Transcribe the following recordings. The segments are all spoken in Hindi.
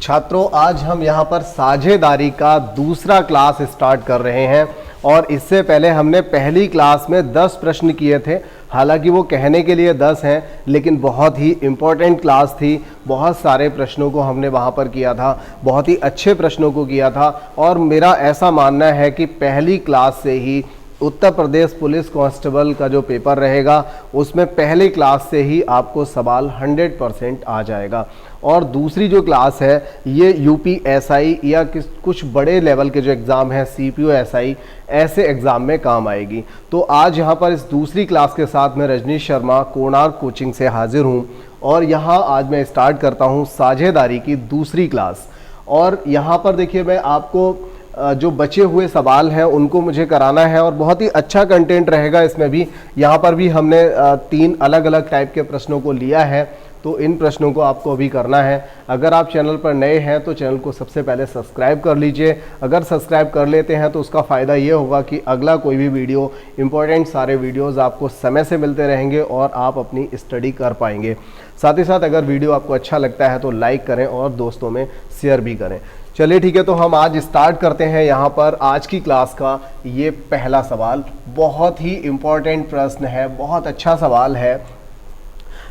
छात्रों, आज हम यहाँ पर साझेदारी का दूसरा क्लास स्टार्ट कर रहे हैं और इससे पहले हमने पहली क्लास में 10 प्रश्न किए थे। हालांकि वो कहने के लिए 10 हैं, लेकिन बहुत ही इम्पोर्टेंट क्लास थी। बहुत सारे प्रश्नों को हमने वहाँ पर किया था, बहुत ही अच्छे प्रश्नों को किया था और मेरा ऐसा मानना है कि पहली क्लास से ही उत्तर प्रदेश पुलिस कांस्टेबल का जो पेपर रहेगा उसमें पहले क्लास से ही आपको सवाल 100% आ जाएगा। और दूसरी जो क्लास है ये यूपीएसआई या कुछ बड़े लेवल के जो एग्ज़ाम हैं सीपीओ-एसआई ऐसे एग्ज़ाम में काम आएगी। तो आज यहाँ पर इस दूसरी क्लास के साथ मैं रजनीश शर्मा कोणार्क कोचिंग से हाजिर हूँ और यहाँ आज मैं स्टार्ट करता हूँ साझेदारी की दूसरी क्लास। और यहाँ पर देखिए, मैं आपको जो बचे हुए सवाल हैं उनको मुझे कराना है और बहुत ही अच्छा कंटेंट रहेगा इसमें भी। यहाँ पर भी हमने 3 अलग अलग टाइप के प्रश्नों को लिया है, तो इन प्रश्नों को आपको अभी करना है। अगर आप चैनल पर नए हैं तो चैनल को सबसे पहले सब्सक्राइब कर लीजिए। अगर सब्सक्राइब कर लेते हैं तो उसका फ़ायदा ये होगा कि अगला कोई भी वीडियो, इंपॉर्टेंट सारे वीडियोस आपको समय से मिलते रहेंगे और आप अपनी स्टडी कर पाएंगे। साथ ही साथ अगर वीडियो आपको अच्छा लगता है तो लाइक करें और दोस्तों में शेयर भी करें। चलिए ठीक है, तो हम आज स्टार्ट करते हैं। यहाँ पर आज की क्लास का ये पहला सवाल बहुत ही इम्पोर्टेंट प्रश्न है, बहुत अच्छा सवाल है।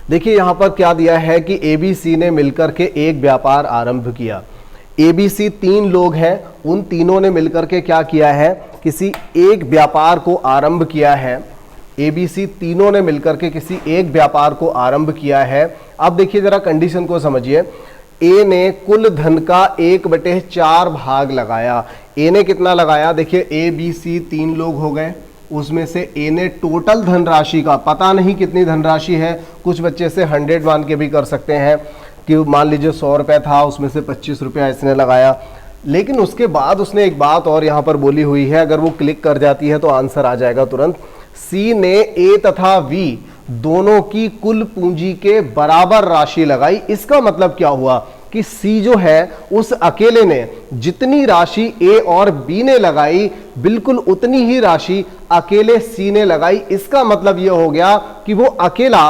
देखिए यहाँ पर क्या दिया है कि एबीसी ने मिलकर के एक व्यापार आरंभ किया। एबीसी 3 लोग हैं, उन तीनों ने मिलकर के क्या किया है, किसी एक व्यापार को आरंभ किया है। एबीसी तीनों ने मिलकर के किसी एक व्यापार को आरंभ किया है। अब देखिए जरा कंडीशन को समझिए। ए ने कुल धन का 1/4 भाग लगाया। ए ने कितना लगाया, देखिए ए बी सी 3 लोग हो गए, उसमें से ए ने टोटल धनराशि का, पता नहीं कितनी धनराशि है, कुछ बच्चे से 100 मान के भी कर सकते हैं कि मान लीजिए 100 रुपये था, उसमें से 25 रुपया इसने लगाया। लेकिन उसके बाद उसने एक बात और यहाँ पर बोली हुई है, अगर वो क्लिक कर जाती है तो आंसर आ जाएगा तुरंत। सी ने ए तथा वी दोनों की कुल पूंजी के बराबर राशि लगाई। इसका मतलब क्या हुआ कि सी जो है उस अकेले ने जितनी राशि ए और बी ने लगाई बिल्कुल उतनी ही राशि अकेले सी ने लगाई। इसका मतलब यह हो गया कि वो अकेला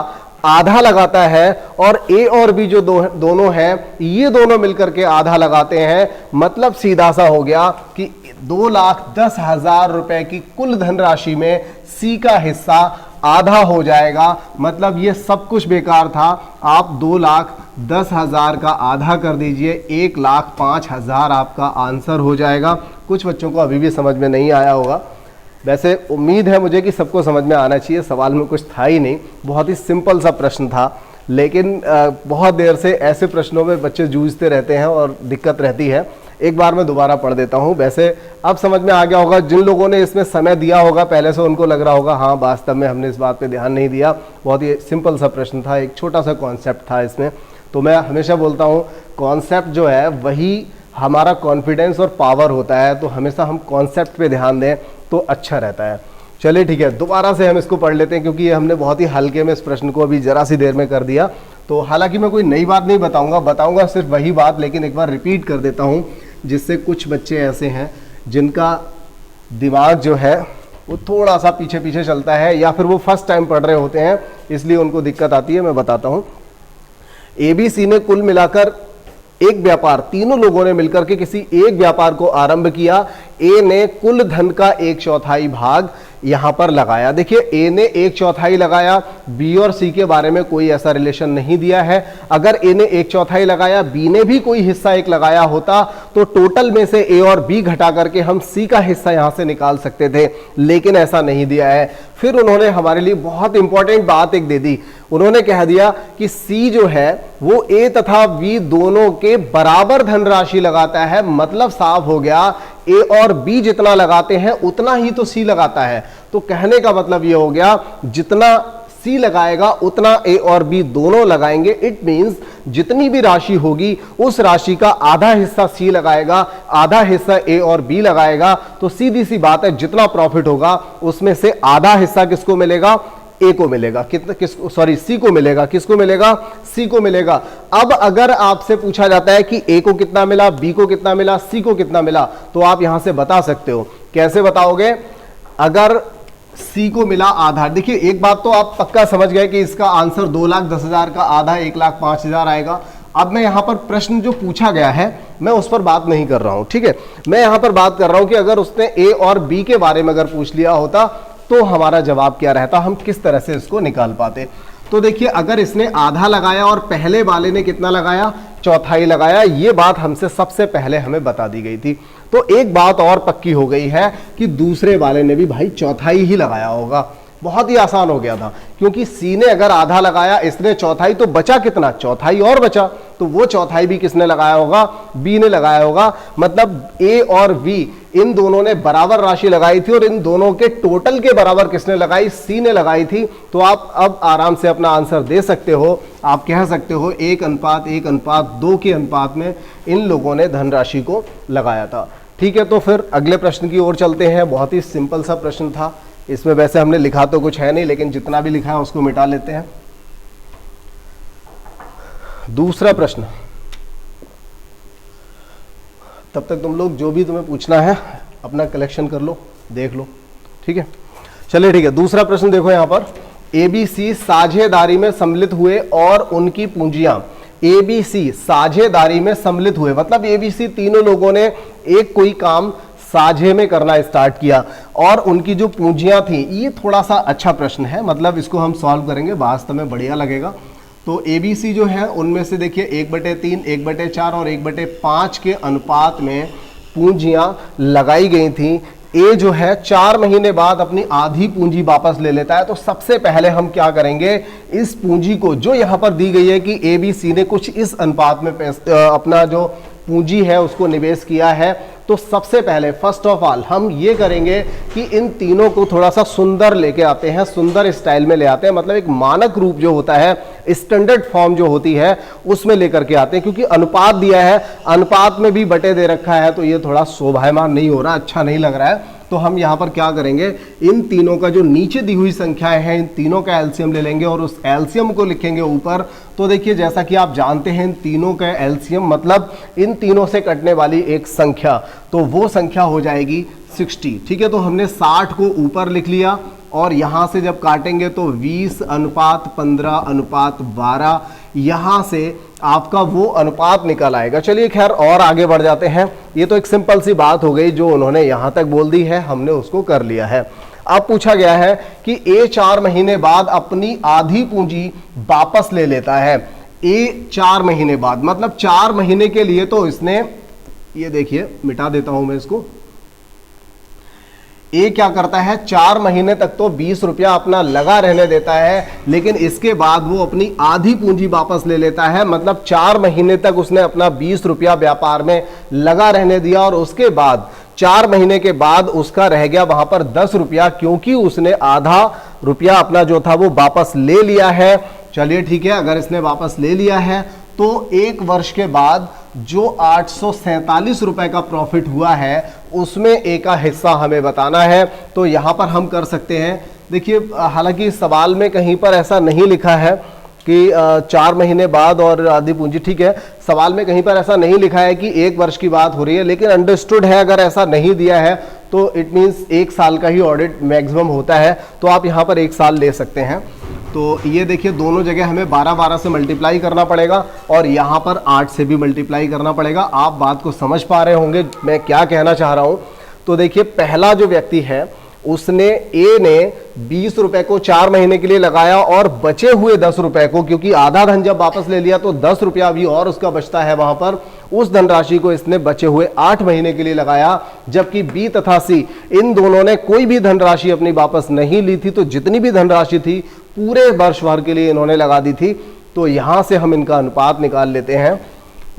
आधा लगाता है और ए और बी जो दोनों हैं ये दोनों मिलकर के आधा लगाते हैं। मतलब सीधा सा हो गया कि 2,10,000 रुपए की कुल धनराशि में सी का हिस्सा आधा हो जाएगा। मतलब ये सब कुछ बेकार था। आप 2,10,000 का आधा कर दीजिए, 1,05,000 आपका आंसर हो जाएगा। कुछ बच्चों को अभी भी समझ में नहीं आया होगा, वैसे उम्मीद है मुझे कि सबको समझ में आना चाहिए। सवाल में कुछ था ही नहीं, बहुत ही सिंपल सा प्रश्न था, लेकिन बहुत देर से ऐसे प्रश्नों में बच्चे जूझते रहते हैं और दिक्कत रहती है। एक बार मैं दोबारा पढ़ देता हूं। वैसे अब समझ में आ गया होगा, जिन लोगों ने इसमें समय दिया होगा पहले से उनको लग रहा होगा हाँ वास्तव में हमने इस बात पे ध्यान नहीं दिया। बहुत ही सिंपल सा प्रश्न था, एक छोटा सा कॉन्सेप्ट था इसमें। तो मैं हमेशा बोलता हूँ कॉन्सेप्ट जो है वही हमारा कॉन्फिडेंस और पावर होता है, तो हमेशा हम कॉन्सेप्ट पे ध्यान दें तो अच्छा रहता है। चलिए ठीक है, दोबारा से हम इसको पढ़ लेते हैं क्योंकि ये हमने बहुत ही हल्के में इस प्रश्न को अभी जरा सी देर में कर दिया। तो हालांकि मैं कोई नई बात नहीं बताऊंगा सिर्फ वही बात, लेकिन एक बार रिपीट कर देता हूँ जिससे कुछ बच्चे ऐसे हैं जिनका दिमाग जो है वो थोड़ा सा पीछे पीछे चलता है या फिर वो फर्स्ट टाइम पढ़ रहे होते हैं इसलिए उनको दिक्कत आती है। मैं बताता हूँ। एबीसी ने कुल मिलाकर एक व्यापार, तीनों लोगों ने मिलकर के किसी एक व्यापार को आरंभ किया। ए ने कुल धन का 1/4 भाग यहां पर लगाया। देखिए ए ने 1/4 लगाया, बी और सी के बारे में कोई ऐसा रिलेशन नहीं दिया है। अगर ए ने 1/4 लगाया, बी ने भी कोई हिस्सा एक लगाया होता तो टोटल में से ए और बी घटा करके हम सी का हिस्सा यहां से निकाल सकते थे, लेकिन ऐसा नहीं दिया है। फिर उन्होंने हमारे लिए बहुत इंपॉर्टेंट बात एक दे दी। उन्होंने कह दिया कि सी जो है वो ए तथा बी दोनों के बराबर धनराशि लगाता है। मतलब साफ हो गया ए और बी जितना लगाते हैं उतना ही तो सी लगाता है। तो कहने का मतलब ये हो गया जितना सी लगाएगा उतना ए और बी दोनों लगाएंगे। इट मींस जितनी भी राशि होगी उस राशि का आधा हिस्सा सी लगाएगा, आधा हिस्सा ए और बी लगाएगा। तो सीधी सी बात है, जितना प्रॉफिट होगा उसमें से आधा हिस्सा किसको मिलेगा, ए को मिलेगा। सी को मिलेगा। किसको मिलेगा, सी को मिलेगा। अब अगर आपसे पूछा जाता है कि ए को कितना मिला, बी को कितना मिला, सी को कितना मिला, तो आप यहां से बता सकते हो। कैसे बताओगे? अगर सी को मिला आधा, देखिए एक बात तो आप पक्का समझ गए कि इसका आंसर 2,10,000 का आधा 1,05,000 आएगा। अब मैं यहाँ पर प्रश्न जो पूछा गया है मैं उस पर बात नहीं कर रहा हूँ, ठीक है। मैं यहाँ पर बात कर रहा हूँ कि अगर उसने ए और बी के बारे में अगर पूछ लिया होता तो हमारा जवाब क्या रहता, हम किस तरह से इसको निकाल पाते। तो देखिए अगर इसने आधा लगाया और पहले वाले ने कितना लगाया, चौथाई लगाया, ये बात हमसे सबसे पहले हमें बता दी गई थी। तो एक बात और पक्की हो गई है कि दूसरे वाले ने भी भाई चौथाई ही लगाया होगा। बहुत ही आसान हो गया था, क्योंकि सी ने अगर आधा लगाया, इसने चौथाई, तो बचा कितना, चौथाई और बचा, तो वो चौथाई भी किसने लगाया होगा, बी ने लगाया होगा। मतलब ए और बी इन दोनों ने बराबर राशि लगाई थी और इन दोनों के टोटल के बराबर किसने लगाई, सी ने लगाई थी। तो आप अब आराम से अपना आंसर दे सकते हो। आप कह सकते हो 1:1:2 के अनुपात में इन लोगों ने धनराशि को लगाया था। ठीक है, तो फिर अगले प्रश्न की ओर चलते हैं। बहुत ही सिंपल सा प्रश्न था, इसमें वैसे हमने लिखा तो कुछ है नहीं, लेकिन जितना भी लिखा है उसको मिटा लेते हैं। दूसरा प्रश्न, तब तक तुम लोग जो भी तुम्हें पूछना है अपना कलेक्शन कर लो, देख लो, ठीक है। चलिए ठीक है, दूसरा प्रश्न देखो यहाँ पर, एबीसी साझेदारी में सम्मिलित हुए और उनकी पूंजियां, एबीसी साझेदारी में सम्मिलित हुए, मतलब एबीसी तीनों लोगों ने एक कोई काम साझे में करना स्टार्ट किया और उनकी जो पूंजियां थी। ये थोड़ा सा अच्छा प्रश्न है, मतलब इसको हम सॉल्व करेंगे, वास्तव में बढ़िया लगेगा। तो एबीसी जो है उनमें से देखिए 1/3, 1/4 और 1/5 के अनुपात में पूंजियां लगाई गई थी। ए जो है 4 महीने बाद अपनी आधी पूंजी वापस ले लेता है। तो सबसे पहले हम क्या करेंगे, इस पूंजी को जो यहाँ पर दी गई है कि एबीसी ने कुछ इस अनुपात में अपना जो पूंजी है उसको निवेश किया है, तो सबसे पहले फर्स्ट ऑफ ऑल हम ये करेंगे कि इन तीनों को थोड़ा सा सुंदर लेके आते हैं, सुंदर स्टाइल में ले आते हैं, मतलब एक मानक रूप जो होता है, स्टैंडर्ड फॉर्म जो होती है उसमें लेकर के आते हैं। क्योंकि अनुपात दिया है, अनुपात में भी बटे दे रखा है, तो ये थोड़ा शोभायमान नहीं हो रहा, अच्छा नहीं लग रहा है। तो हम यहाँ पर क्या करेंगे, इन तीनों का जो नीचे दी हुई संख्याएं हैं, इन तीनों का एलसीएम ले लेंगे और उस एलसीएम को लिखेंगे ऊपर। तो देखिए जैसा कि आप जानते हैं, इन तीनों का एलसीएम मतलब इन तीनों से कटने वाली एक संख्या, तो वो संख्या हो जाएगी 60। ठीक है, तो हमने 60 को ऊपर लिख लिया और यहाँ से जब काटेंगे तो 20:15:12, यहाँ से आपका वो अनुपात निकल आएगा। चलिए खैर और आगे बढ़ जाते हैं। ये तो एक सिंपल सी बात हो गई, जो उन्होंने यहाँ तक बोल दी है हमने उसको कर लिया है। अब पूछा गया है कि ए 4 महीने बाद अपनी आधी पूंजी वापस ले लेता है। ए 4 महीने बाद, मतलब 4 महीने के लिए तो इसने, ये देखिए मिटा देता हूं मैं इसको, ए क्या करता है 4 महीने तक तो 20 रुपया अपना लगा रहने देता है, लेकिन इसके बाद वो अपनी आधी पूंजी वापस ले लेता है। मतलब 4 महीने तक उसने अपना 20 रुपया व्यापार में लगा रहने दिया और उसके बाद 4 महीने के बाद उसका रह गया वहां पर 10 रुपया, क्योंकि उसने आधा रुपया अपना जो था वो वापस ले लिया है। चलिए ठीक है, अगर इसने वापस ले लिया है तो 1 वर्ष के बाद जो 847 रुपए का प्रॉफिट हुआ है उसमें एक का हिस्सा हमें बताना है। तो यहां पर हम कर सकते हैं, देखिए हालांकि सवाल में कहीं पर ऐसा नहीं लिखा है कि 4 महीने बाद और आधी पूंजी, ठीक है, सवाल में कहीं पर ऐसा नहीं लिखा है कि 1 वर्ष की बात हो रही है, लेकिन अंडरस्टूड है, अगर ऐसा नहीं दिया है तो इट मीन्स 1 साल का ही ऑडिट मैक्सिमम होता है, तो आप यहाँ पर 1 साल ले सकते हैं। तो ये देखिए दोनों जगह हमें 12-12 से मल्टीप्लाई करना पड़ेगा और यहाँ पर 8 से भी मल्टीप्लाई करना पड़ेगा। आप बात को समझ पा रहे होंगे मैं क्या कहना चाह रहा हूँ। तो देखिए पहला जो व्यक्ति है उसने, ए ने 20 रुपए को 4 महीने के लिए लगाया और बचे हुए 10 रुपए को, क्योंकि आधा धन जब वापस ले लिया तो 10 रुपया अभी और उसका बचता है वहां पर, उस धनराशि को इसने बचे हुए 8 महीने के लिए लगाया। जबकि बी तथा सी इन दोनों ने कोई भी धनराशि अपनी वापस नहीं ली थी, तो जितनी भी धनराशि थी पूरे वर्ष भर के लिए इन्होंने लगा दी थी। तो यहां से हम इनका अनुपात निकाल लेते हैं।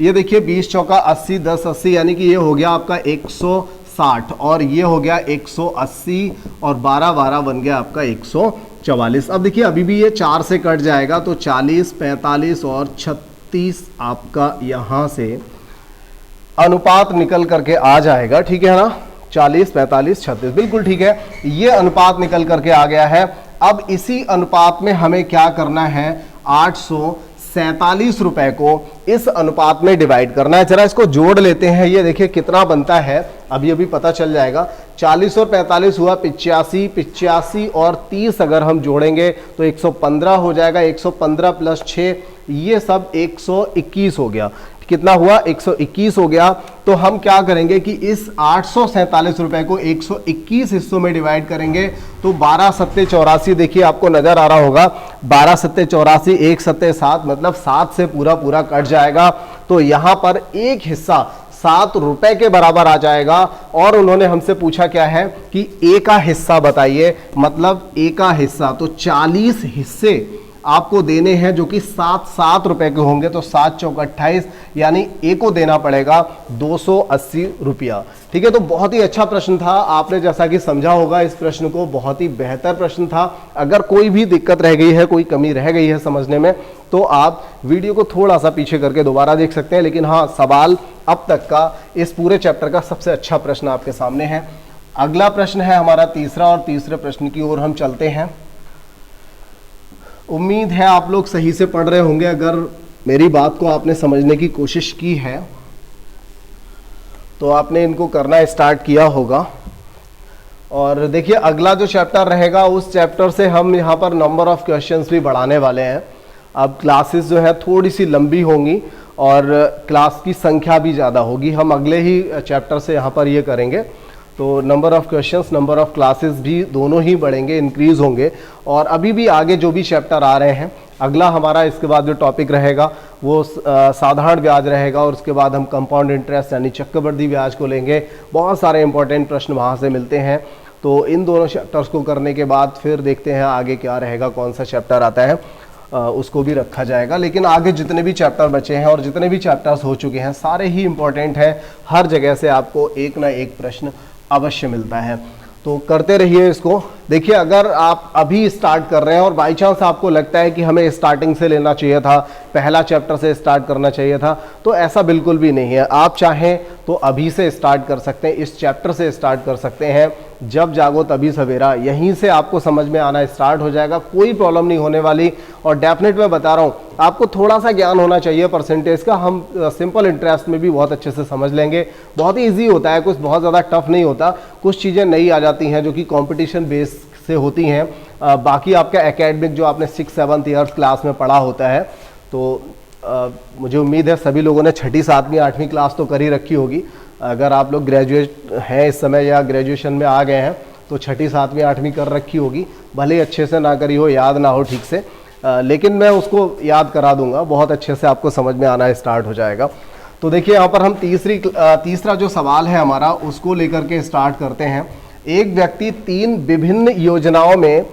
ये देखिए 20 चौका 80, 10 80, यानी कि ये हो गया आपका 160 और ये हो गया 180 और 12-12 बन गया आपका 144। अब देखिए अभी भी ये 4 से कट जाएगा तो 40, 45 और 36 आपका यहाँ से अनुपात निकल करके आ जाएगा। ठीक है ना, 40, 45, 36, बिल्कुल ठीक है, ये अनुपात निकल करके आ गया है। अब इसी अनुपात में हमें क्या करना है, 847 रुपए को इस अनुपात में डिवाइड करना है। जरा इसको जोड़ लेते हैं, ये देखिए कितना बनता है, अभी अभी पता चल जाएगा। 40 और 45 हुआ 85, 85 और 30 अगर हम जोड़ेंगे तो 115 हो जाएगा। 115 + 6 ये सब 121 हो गया। कितना हुआ? 121 हो गया। तो हम क्या करेंगे कि इस 847 रुपए को 121 हिस्सों में डिवाइड करेंगे। तो 12 सत्ते 84, देखिए आपको नजर आ रहा होगा, 12 सत्ते 84, 1 सत्ते 7, मतलब 7 से पूरा पूरा कट जाएगा। तो यहां पर एक हिस्सा 7 रुपए के बराबर आ जाएगा। और उन्होंने हमसे पूछा क्या है कि ए का हिस्सा बताइए, मतलब ए का हिस्सा, तो 40 हिस्से आपको देने हैं जो कि 7 रुपए के होंगे। तो 7 चौक 28, यानी ए को देना पड़ेगा 280 रुपया। ठीक है, तो बहुत ही अच्छा प्रश्न था। आपने जैसा कि समझा होगा इस प्रश्न को, बहुत ही बेहतर प्रश्न था। अगर कोई भी दिक्कत रह गई है, कोई कमी रह गई है समझने में, तो आप वीडियो को थोड़ा सा पीछे करके दोबारा देख सकते हैं। लेकिन हाँ, सवाल अब तक का इस पूरे चैप्टर का सबसे अच्छा प्रश्न आपके सामने है। अगला प्रश्न है हमारा तीसरा, और तीसरे प्रश्न की ओर हम चलते हैं। उम्मीद है आप लोग सही से पढ़ रहे होंगे। अगर मेरी बात को आपने समझने की कोशिश की है तो आपने इनको करना स्टार्ट किया होगा। और देखिए, अगला जो चैप्टर रहेगा उस चैप्टर से हम यहाँ पर नंबर ऑफ क्वेश्चंस भी बढ़ाने वाले हैं। अब क्लासेस जो है थोड़ी सी लंबी होंगी और क्लास की संख्या भी ज़्यादा होगी। हम अगले ही चैप्टर से यहाँ पर ये करेंगे। तो number of questions, number of classes भी दोनों ही बढ़ेंगे, इंक्रीज होंगे। और अभी भी आगे जो भी चैप्टर आ रहे हैं, अगला हमारा इसके बाद जो टॉपिक रहेगा वो साधारण ब्याज रहेगा, और उसके बाद हम कंपाउंड इंटरेस्ट यानी चक्रवृद्धि ब्याज को लेंगे। बहुत सारे इंपॉर्टेंट प्रश्न वहाँ से मिलते हैं। तो इन दोनों चैप्टर्स को करने के बाद फिर देखते हैं आगे क्या रहेगा, कौन सा चैप्टर आता है, उसको भी रखा जाएगा। लेकिन आगे जितने भी चैप्टर बचे हैं और जितने भी चैप्टर्स हो चुके हैं, सारे ही इंपॉर्टेंट हैं। हर जगह से आपको एक ना एक प्रश्न अवश्य मिलता है। तो करते रहिए इसको। देखिए, अगर आप अभी स्टार्ट कर रहे हैं और बाई चांस आपको लगता है कि हमें स्टार्टिंग से लेना चाहिए था, पहला चैप्टर से स्टार्ट करना चाहिए था, तो ऐसा बिल्कुल भी नहीं है। आप चाहें तो अभी से स्टार्ट कर सकते हैं, इस चैप्टर से स्टार्ट कर सकते हैं। जब जागो तभी सवेरा, यहीं से आपको समझ में आना स्टार्ट हो जाएगा। कोई प्रॉब्लम नहीं होने वाली। और डेफिनेट मैं बता रहा हूँ, आपको थोड़ा सा ज्ञान होना चाहिए परसेंटेज का। हम सिंपल इंटरेस्ट में भी बहुत अच्छे से समझ लेंगे। बहुत ही ईजी होता है, कुछ बहुत ज़्यादा टफ नहीं होता। कुछ चीज़ें नई आ जाती हैं जो कि कॉम्पिटिशन बेस से होती हैं। बाकी आपका एकेडमिक जो आपने 6-7 ईयर्स क्लास में पढ़ा होता है, तो मुझे उम्मीद है सभी लोगों ने 6ठी 7वीं 8वीं क्लास तो कर ही रखी होगी। अगर आप लोग ग्रेजुएट हैं इस समय या ग्रेजुएशन में आ गए हैं तो 6ठी 7वीं 8वीं कर रखी होगी। भले ही अच्छे से ना करी हो, याद ना हो ठीक से, लेकिन मैं उसको याद करा दूंगा। बहुत अच्छे से आपको समझ में आना स्टार्ट हो जाएगा। तो देखिए, यहाँ पर हम तीसरा जो सवाल है हमारा, उसको लेकर के स्टार्ट करते हैं। एक व्यक्ति 3 विभिन्न योजनाओं में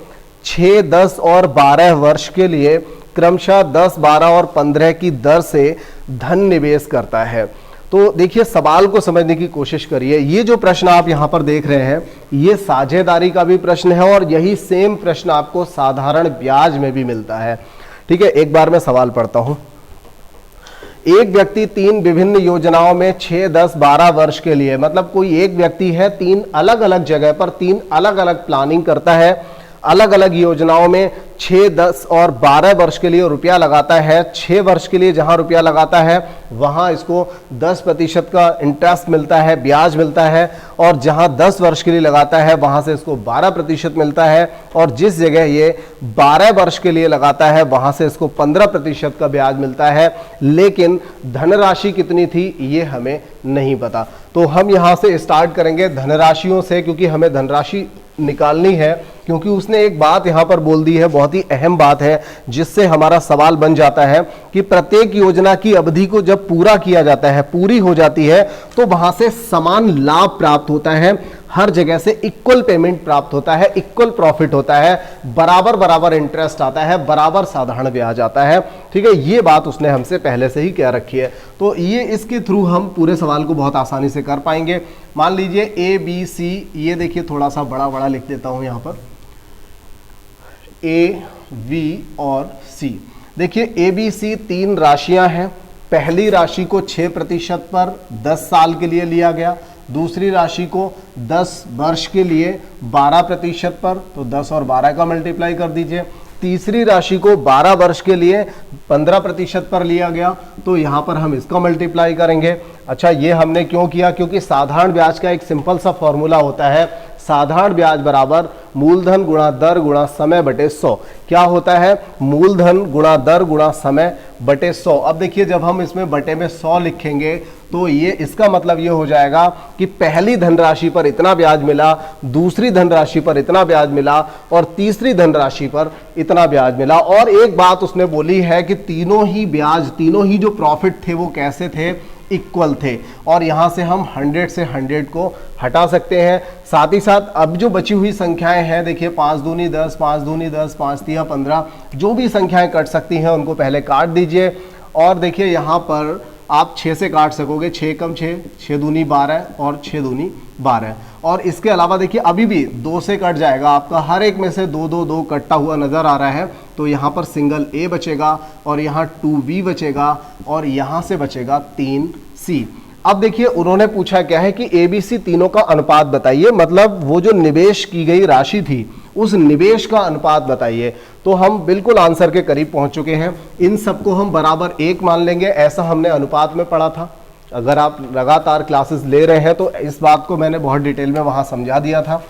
6, 10 और 12 वर्ष के लिए क्रमशः 10, 12 और 15 की दर से धन निवेश करता है। तो देखिए, सवाल को समझने की कोशिश करिए। ये जो प्रश्न आप यहाँ पर देख रहे हैं, ये साझेदारी का भी प्रश्न है, और यही सेम प्रश्न आपको साधारण ब्याज में भी मिलता है। ठीक है, एक बार मैं सवाल पढ़ता हूं। एक व्यक्ति 3 विभिन्न योजनाओं में 6, 10, 12 वर्ष के लिए, मतलब कोई एक व्यक्ति है 3 अलग अलग जगह पर 3 अलग अलग प्लानिंग करता है, अलग अलग योजनाओं में 6, 10 और 12 वर्ष के लिए रुपया लगाता है। 6 वर्ष के लिए जहां रुपया लगाता है वहां इसको 10% का इंटरेस्ट मिलता है, ब्याज मिलता है। और जहां 10 वर्ष के लिए लगाता है वहां से इसको 12% मिलता है। और जिस जगह ये 12 वर्ष के लिए लगाता है वहां से इसको 15% का ब्याज मिलता है। लेकिन धनराशि कितनी थी ये हमें नहीं पता। तो हम यहां से स्टार्ट करेंगे धनराशियों से, क्योंकि हमें धनराशि निकालनी है। क्योंकि उसने एक बात यहां पर बोल दी है, बहुत ही अहम बात है, जिससे हमारा सवाल बन जाता है कि प्रत्येक योजना की अवधि को जब पूरा किया जाता है, पूरी हो जाती है, तो वहां से समान लाभ प्राप्त होता है। हर जगह से इक्वल पेमेंट प्राप्त होता है, इक्वल प्रॉफिट होता है, बराबर बराबर इंटरेस्ट आता है, बराबर साधारण ब्याज आता है। ठीक है, ये बात उसने हमसे पहले से ही कह रखी है। तो ये इसके थ्रू हम पूरे सवाल को बहुत आसानी से कर पाएंगे। मान लीजिए A, B, C, ये देखिए थोड़ा सा बड़ा बड़ा लिख देता हूं यहां पर, A, V और C। देखिए A, B, C 3 राशियां हैं। पहली राशि को 6% पर 10 साल के लिए लिया गया, दूसरी राशि को 10 वर्ष के लिए 12% पर, तो 10 और 12 का मल्टीप्लाई कर दीजिए। तीसरी राशि को 12 वर्ष के लिए 15% पर लिया गया, तो यहां पर हम इसका मल्टीप्लाई करेंगे। अच्छा, ये हमने क्यों किया? क्योंकि साधारण ब्याज का एक सिंपल सा फॉर्मूला होता है, साधारण ब्याज बराबर मूलधन गुणा दर गुणा समय बटे 100। क्या होता है? मूलधन गुणा दर गुणा समय बटे 100। अब देखिए जब हम इसमें बटे में 100 लिखेंगे तो ये इसका मतलब ये हो जाएगा कि पहली धनराशि पर इतना ब्याज मिला, दूसरी धनराशि पर इतना ब्याज मिला और तीसरी धनराशि पर इतना ब्याज मिला। और एक बात उसने बोली है कि तीनों ही ब्याज, तीनों ही जो प्रॉफिट थे वो कैसे थे? इक्वल थे। और यहां से हम 100 से 100 को हटा सकते हैं। साथ ही साथ अब जो बची हुई संख्याएं हैं, देखिए 5 दूनी 10, 5 दूनी 10, 5 तिया 15, जो भी संख्याएं कट सकती हैं उनको पहले काट दीजिए। और देखिए यहाँ पर आप 6 से काट सकोगे, 6 कम 6, 6 दूनी 12 और 6 दूनी 12। और इसके अलावा देखिए अभी भी 2 से कट जाएगा आपका, हर एक में से 2 2 2 कटता हुआ नजर आ रहा है। तो यहाँ पर सिंगल ए बचेगा और यहाँ 2b बचेगा और यहाँ से बचेगा 3c। अब देखिए उन्होंने पूछा क्या है कि ABC तीनों का अनुपात बताइए, मतलब वो जो निवेश की गई राशि थी उस निवेश का अनुपात बताइए। तो हम बिल्कुल आंसर के करीब पहुंच चुके हैं। इन सबको हम बराबर 1 मान लेंगे, ऐसा हमने अनुपात में पढ़ा था। अगर आप लगातार क्लासेस ले रहे हैं तो इस बात को मैंने बहुत डिटेल में वहां समझा दिया था।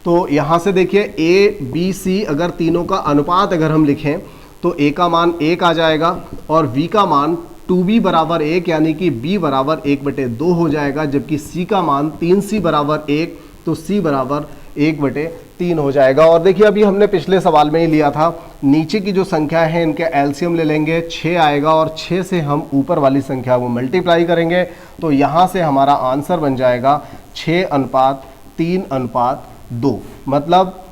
तो यहां से देखिए ABC अगर तीनों का अनुपात अगर हम लिखें तो A का मान 1 आ जाएगा और B का मान 2b बराबर 1 यानी कि b बराबर 1/2 हो जाएगा, जबकि c का मान 3c बराबर 1 तो c बराबर 1/3 हो जाएगा। और देखिए अभी हमने पिछले सवाल में ही लिया था, नीचे की जो संख्या है इनके एलसीएम ले लेंगे, 6 आएगा और 6 से हम ऊपर वाली संख्या को मल्टीप्लाई करेंगे तो यहाँ से हमारा आंसर बन जाएगा 6:3:2। मतलब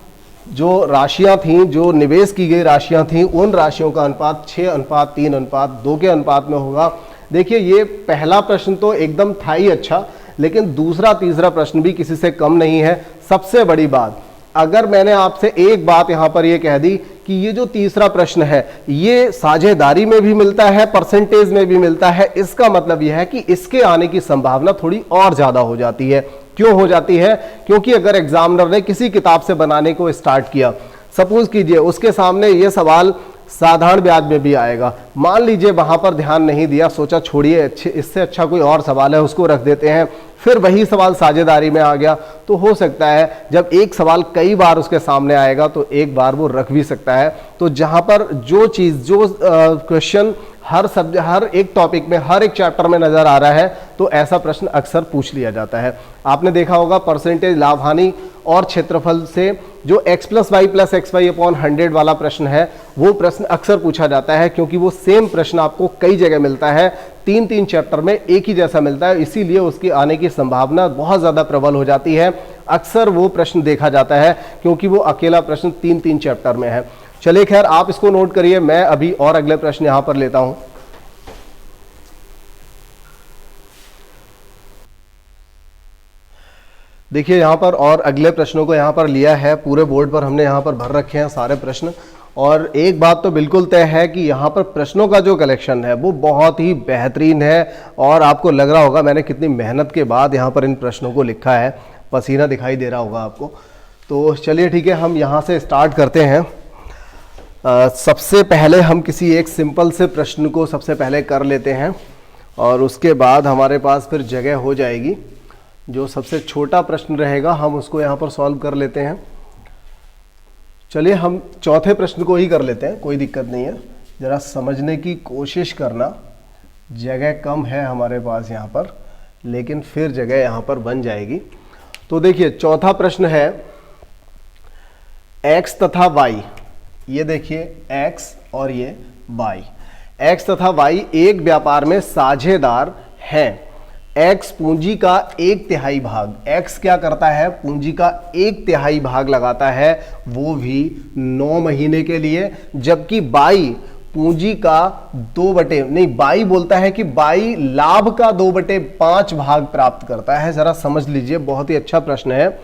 जो राशियां थीं, जो निवेश की गई राशियां थीं, उन राशियों का अनुपात 6:3:2 के अनुपात में होगा। देखिए ये पहला प्रश्न तो एकदम था ही अच्छा, लेकिन दूसरा तीसरा प्रश्न भी किसी से कम नहीं है। सबसे बड़ी बात, अगर मैंने आपसे एक बात यहां पर ये कह दी कि ये जो तीसरा प्रश्न है ये साझेदारी में भी मिलता है, परसेंटेज में भी मिलता है, इसका मतलब यह है कि इसके आने की संभावना थोड़ी और ज्यादा हो जाती है। क्यों हो जाती है? क्योंकि अगर एग्जामिनर ने किसी किताब से बनाने को स्टार्ट किया, सपोज कीजिए उसके सामने ये सवाल साधारण ब्याज में भी आएगा, मान लीजिए वहां पर ध्यान नहीं दिया, सोचा छोड़िए इससे अच्छा कोई और सवाल है उसको रख देते हैं, फिर वही सवाल साझेदारी में आ गया, तो हो सकता है जब एक सवाल कई बार उसके सामने आएगा तो एक बार वो रख भी सकता है। तो जहां पर जो चीज, जो क्वेश्चन हर एक टॉपिक में, हर एक चैप्टर में नजर आ रहा है, तो ऐसा प्रश्न अक्सर पूछ लिया जाता है। आपने देखा होगा परसेंटेज, लाभ हानि और क्षेत्रफल से जो x + y + xy/100 वाला प्रश्न है, वो प्रश्न अक्सर पूछा जाता है, क्योंकि वो सेम प्रश्न आपको कई जगह मिलता है, 3 चैप्टर में एक ही जैसा मिलता है, इसीलिए उसके आने की संभावना बहुत ज्यादा प्रबल हो जाती है। अक्सर वो प्रश्न देखा जाता है क्योंकि वो अकेला प्रश्न 3 चैप्टर में है। चलिए खैर, आप इसको नोट करिए, मैं अभी और अगले प्रश्न यहां पर लेता हूं। देखिए यहाँ पर और अगले प्रश्नों को यहाँ पर लिया है, पूरे बोर्ड पर हमने यहाँ पर भर रखे हैं सारे प्रश्न। और एक बात तो बिल्कुल तय है कि यहाँ पर प्रश्नों का जो कलेक्शन है वो बहुत ही बेहतरीन है। और आपको लग रहा होगा मैंने कितनी मेहनत के बाद यहाँ पर इन प्रश्नों को लिखा है, पसीना दिखाई दे रहा होगा आपको। तो चलिए ठीक है, हम यहाँ से स्टार्ट करते हैं। सबसे पहले हम किसी एक सिंपल से प्रश्न को सबसे पहले कर लेते हैं और उसके बाद हमारे पास फिर जगह हो जाएगी। जो सबसे छोटा प्रश्न रहेगा हम उसको यहाँ पर सॉल्व कर लेते हैं। चलिए हम चौथे प्रश्न को ही कर लेते हैं, कोई दिक्कत नहीं है। ज़रा समझने की कोशिश करना, जगह कम है हमारे पास यहाँ पर, लेकिन फिर जगह यहाँ पर बन जाएगी। तो देखिए चौथा प्रश्न है x तथा y, ये देखिए x और ये y, x तथा y एक व्यापार में साझेदार हैं। x पूंजी का 1/3 भाग, x क्या करता है? पूंजी का 1/3 भाग लगाता है, वो भी 9 महीने के लिए। जबकि y पूंजी का 2/, y बोलता है कि y लाभ का 2/5 भाग प्राप्त करता है। जरा समझ लीजिए, बहुत ही अच्छा प्रश्न है।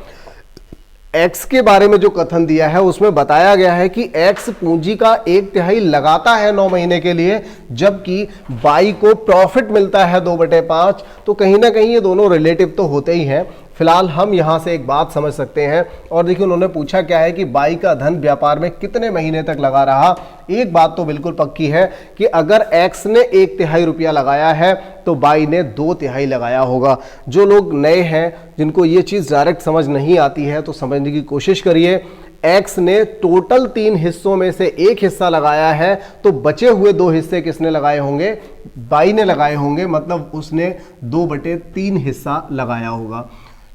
x के बारे में जो कथन दिया है उसमें बताया गया है कि x पूंजी का 1/3 लगाता है 9 महीने के लिए, जबकि y को प्रॉफिट मिलता है 2/5। तो कहीं ना कहीं ये दोनों रिलेटिव तो होते ही हैं, फिलहाल हम यहाँ से एक बात समझ सकते हैं। और देखिए उन्होंने पूछा क्या है कि बाई का धन व्यापार में कितने महीने तक लगा रहा। एक बात तो बिल्कुल पक्की है कि अगर एक्स ने 1/3 रुपया लगाया है तो बाई ने 2/3 लगाया होगा। जो लोग नए हैं, जिनको ये चीज़ डायरेक्ट समझ नहीं आती है, तो समझने की कोशिश करिए। एक्स ने टोटल 3 हिस्सों में से एक हिस्सा लगाया है, तो बचे हुए 2 हिस्से किसने लगाए होंगे? बाई ने लगाए होंगे, मतलब उसने 2/3 हिस्सा लगाया होगा।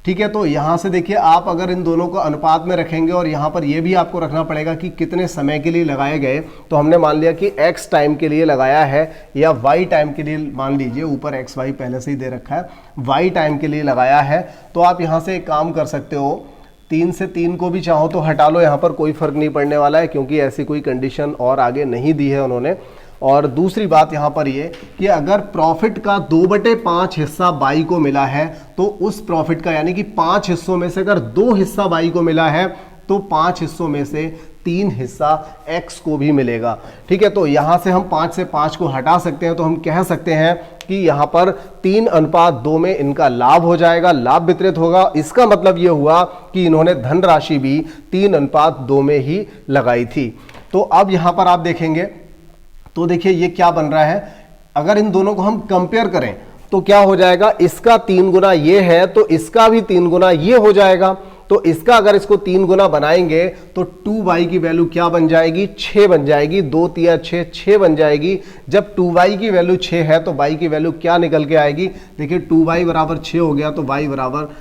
ठीक है, तो यहां से देखिए आप अगर इन दोनों को अनुपात में रखेंगे और यहां पर यह भी आपको रखना पड़ेगा कि कितने समय के लिए लगाए गए। तो हमने मान लिया कि x टाइम के लिए लगाया है या y टाइम के लिए, मान लीजिए ऊपर x y पहले से ही दे रखा है, y टाइम के लिए लगाया है। तो आप यहां से एक काम कर सकते हो, 3 से 3 को भी चाहो तो हटा लो, यहाँ पर कोई फर्क नहीं पड़ने वाला है, क्योंकि ऐसी कोई कंडीशन और आगे नहीं दी है उन्होंने। और दूसरी बात यहाँ पर ये कि अगर प्रॉफिट का 2/5 हिस्सा बाई को मिला है, तो उस प्रॉफिट का, यानी कि 5 हिस्सों में से अगर 2 हिस्सा बाई को मिला है, तो 5 हिस्सों में से 3 हिस्सा एक्स को भी मिलेगा। ठीक है, तो यहाँ से हम 5 से 5 को हटा सकते हैं, तो हम कह सकते हैं कि यहाँ पर 3:2 में इनका लाभ हो जाएगा, लाभ वितरित होगा। इसका मतलब ये हुआ कि इन्होंने धनराशि भी 3:2 में ही लगाई थी। तो अब यहाँ पर आप देखेंगे तो देखिए ये क्या बन रहा है, अगर इन दोनों को हम कंपेयर करें तो क्या हो जाएगा, इसका 3 गुना ये है तो इसका भी 3 गुना ये हो जाएगा। तो इसका अगर इसको 3 गुना बनाएंगे तो 2y की वैल्यू क्या बन जाएगी? 6 बन जाएगी। 2 तिया 6, 6 बन जाएगी। जब 2y की वैल्यू 6 है तो y की वैल्यू क्या निकल के आएगी? देखिए 2y बराबर 6 हो गया तो y बराबर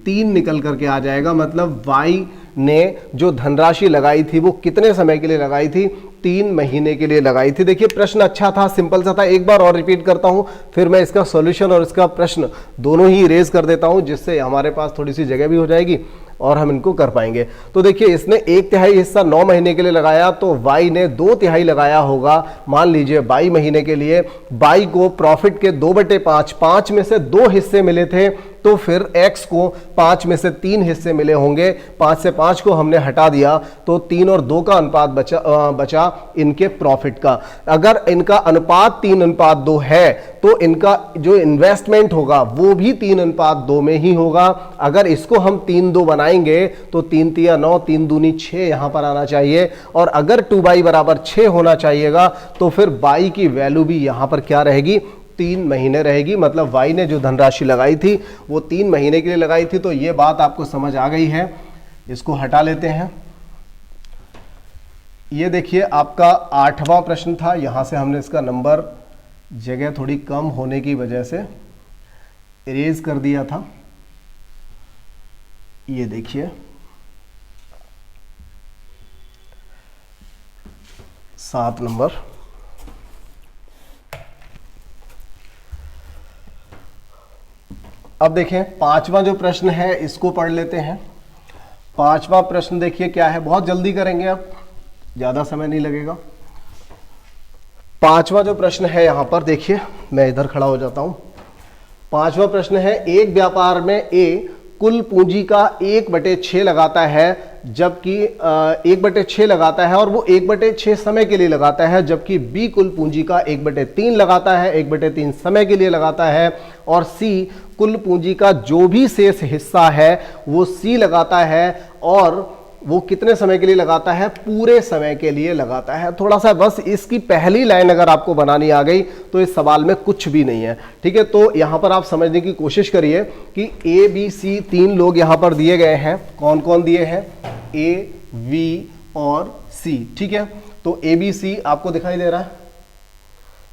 3 निकल करके आ जाएगा। मतलब y ने जो धनराशि लगाई थी वो कितने समय के लिए लगाई थी? 3 महीने के लिए लगाई थी। देखिए प्रश्न अच्छा था, सिंपल सा था। एक बार और रिपीट करता हूं, फिर मैं इसका सॉल्यूशन और इसका प्रश्न दोनों ही इरेज कर देता हूं, जिससे हमारे पास थोड़ी सी जगह भी हो जाएगी और हम इनको कर पाएंगे। तो देखिए इसने 1/3 हिस्सा 9 महीने के लिए लगाया, तो y ने 2/3 लगाया होगा। मान लीजिए 22 महीने के लिए y को प्रॉफिट के 2/5, 5 में से 2 हिस्से मिले थे, तो फिर x को 5 में से 3 हिस्से मिले होंगे। 5 से 5 को हमने हटा दिया तो 3 और 2 का अनुपात बचा इनके प्रॉफिट का। अगर इनका अनुपात 3:2 है तो इनका जो इन्वेस्टमेंट होगा वो भी 3:2 में ही होगा। अगर इसको हम 3-2 बनाएंगे तो 3 तिया 9, 3 दूनी 6 यहां पर आना चाहिए। और अगर 2y बराबर 6 होना चाहिएगा तो फिर y की वैल्यू भी यहां पर क्या रहेगी? 3 महीने रहेगी। मतलब y ने जो धनराशि लगाई थी वो 3 महीने के लिए लगाई थी। तो ये बात आपको समझ आ गई है। इसको हटा लेते हैं। ये देखिए आपका 8वां प्रश्न था। यहां से हमने इसका नंबर जगह थोड़ी कम होने की वजह से इरेज कर दिया था। ये देखिए 7 नंबर। अब देखें 5वां जो प्रश्न है इसको पढ़ लेते हैं। 5वां प्रश्न देखिए क्या है, बहुत जल्दी करेंगे, अब ज्यादा समय नहीं लगेगा। 5वां जो प्रश्न है यहां पर देखिए, मैं इधर खड़ा हो जाता हूं। 5वां प्रश्न है, एक व्यापार में ए कुल पूंजी का 1/6 लगाता है, जबकि 1/6 लगाता है और वो 1/6 समय के लिए लगाता है, जबकि बी कुल पूंजी का 1/3 लगाता है, 1/3 समय के लिए लगाता है, और सी कुल पूंजी का जो भी शेष हिस्सा है वो सी लगाता है, और वो कितने समय के लिए लगाता है? पूरे समय के लिए लगाता है। थोड़ा सा बस इसकी पहली लाइन अगर आपको बनानी आ गई तो इस सवाल में कुछ भी नहीं है। ठीक है, तो यहां पर आप समझने की कोशिश करिए कि ए बी सी 3 लोग यहां पर दिए गए हैं। कौन कौन दिए हैं? ए, वी और सी। ठीक है, तो ए बी सी आपको दिखाई दे रहा है।